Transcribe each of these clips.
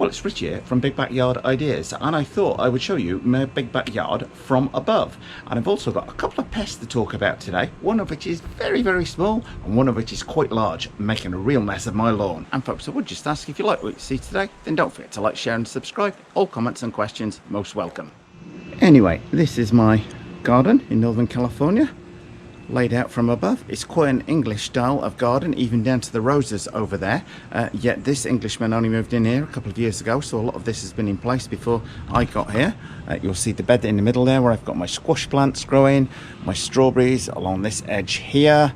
Well, it's Rich here from Big Backyard Ideas, and I thought I would show you my big backyard from above. And I've also got a couple of pests to talk about today, one of which is very, very small, and one of which is quite large, making a real mess of my lawn. And folks, I would just ask, if you like what you see today, then don't forget to like, share and subscribe. All comments and questions most welcome. Anyway, this is my garden in Northern California, laid out from above. It's quite an English style of garden, even down to the roses over there, yet this Englishman only moved in here a couple of years ago, so a lot of this has been in place before I got here. You'll see the bed in the middle there where I've got my squash plants growing, my strawberries along this edge here,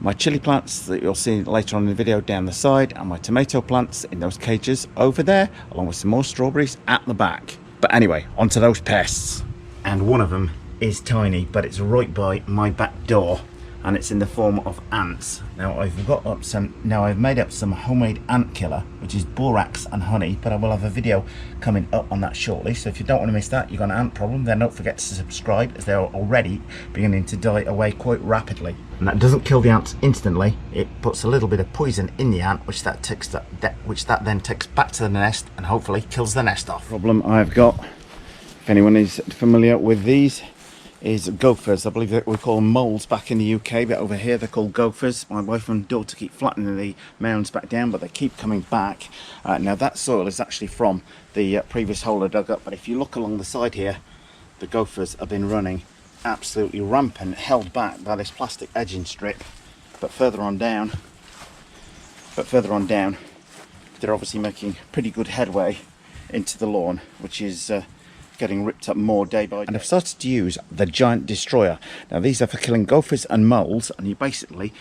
my chili plants that you'll see later on in the video down the side, and my tomato plants in those cages over there, along with some more strawberries at the back. But anyway, onto those pests. And one of them is tiny, but it's right by my back door, and it's in the form of ants. Now I've made up some homemade ant killer, which is borax and honey, but I will have a video coming up on that shortly, so if you don't want to miss that, you've got an ant problem, then don't forget to subscribe, as they're already beginning to die away quite rapidly. And that doesn't kill the ants instantly, it puts a little bit of poison in the ant, which that then takes back to the nest and hopefully kills the nest off. Problem I've got, if anyone is familiar with these, is Gophers. I believe that we call them moles back in the UK, but over here they're called Gophers. My wife and daughter keep flattening the mounds back down, but they keep coming back. Now that soil is actually from the previous hole I dug up, but if you look along the side here, the Gophers have been running absolutely rampant, held back by this plastic edging strip. But further on down, they're obviously making pretty good headway into the lawn, which is getting ripped up more day by day. And I've started to use the giant destroyer. Now these are for killing gophers and moles, and you basically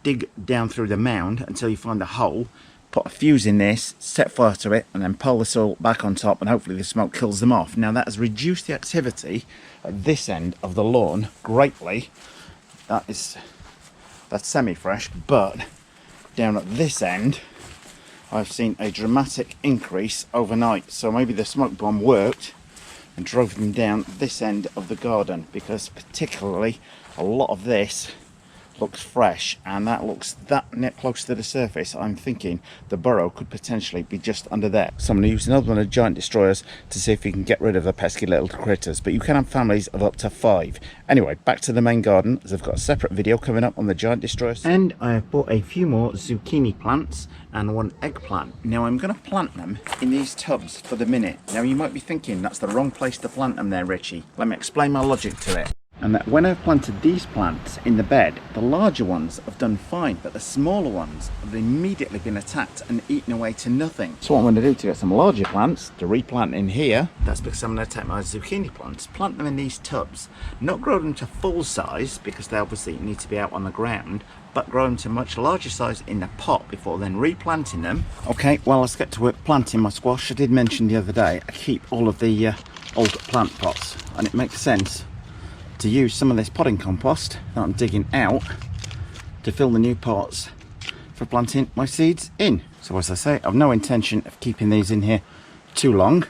dig down through the mound until you find a hole, put a fuse in this, set fire to it, and then pull the soil back on top, and hopefully the smoke kills them off. Now that has reduced the activity at this end of the lawn greatly. That's semi-fresh, but down at this end I've seen a dramatic increase overnight. So maybe the smoke bomb worked and drove them down this end of the garden, because particularly a lot of this looks fresh, and that looks that net close to the surface. I'm thinking the burrow could potentially be just under there. So I'm going to use another one of the giant destroyers to see if we can get rid of the pesky little critters, but you can have families of up to 5. Anyway, back to the main garden, as I've got a separate video coming up on the giant destroyers. And I have bought a few more zucchini plants and one eggplant. Now I'm going to plant them in these tubs for the minute. Now you might be thinking that's the wrong place to plant them there, Richie. Let me explain my logic to it. And that when I've planted these plants in the bed, the larger ones have done fine, but the smaller ones have immediately been attacked and eaten away to nothing. So what I'm going to do to get some larger plants to replant in here, that's because I'm going to take my zucchini plants, plant them in these tubs, not grow them to full size because they obviously need to be out on the ground, but grow them to much larger size in the pot before then replanting them. Okay, well, let's get to work planting my squash. I did mention the other day I keep all of the old plant pots, and it makes sense to use some of this potting compost that I'm digging out to fill the new pots for planting my seeds in. So as I say, I've no intention of keeping these in here too long,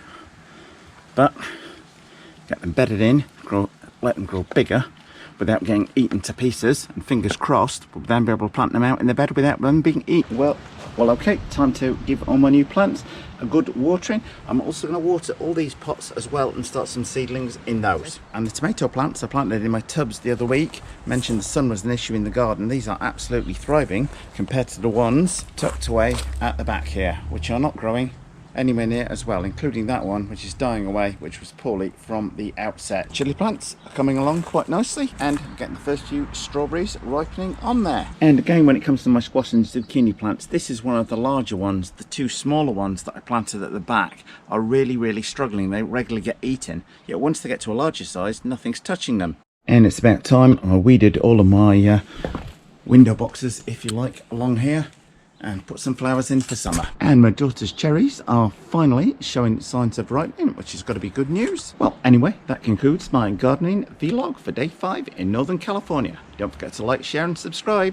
but get them bedded in, let them grow bigger without getting eaten to pieces, and fingers crossed we'll then be able to plant them out in the bed without them being eaten. Well, okay, time to give all my new plants a good watering. I'm also going to water all these pots as well and start some seedlings in those. And the tomato plants I planted in my tubs the other week, mentioned the sun was an issue in the garden. These are absolutely thriving compared to the ones tucked away at the back here, which are not growing anywhere near as well, including that one which is dying away, which was poorly from the outset. Chili plants are coming along quite nicely, and I'm getting the first few strawberries ripening on there. And again, when it comes to my squash and zucchini plants, this is one of the larger ones. The 2 smaller ones that I planted at the back are really struggling. They regularly get eaten, yet once they get to a larger size, nothing's touching them. And it's about time I weeded all of my window boxes, if you like, along here, and put some flowers in for summer. And my daughter's cherries are finally showing signs of ripening, which has got to be good news. Well, anyway, that concludes my gardening vlog for day 5 in Northern California. Don't forget to like, share and subscribe.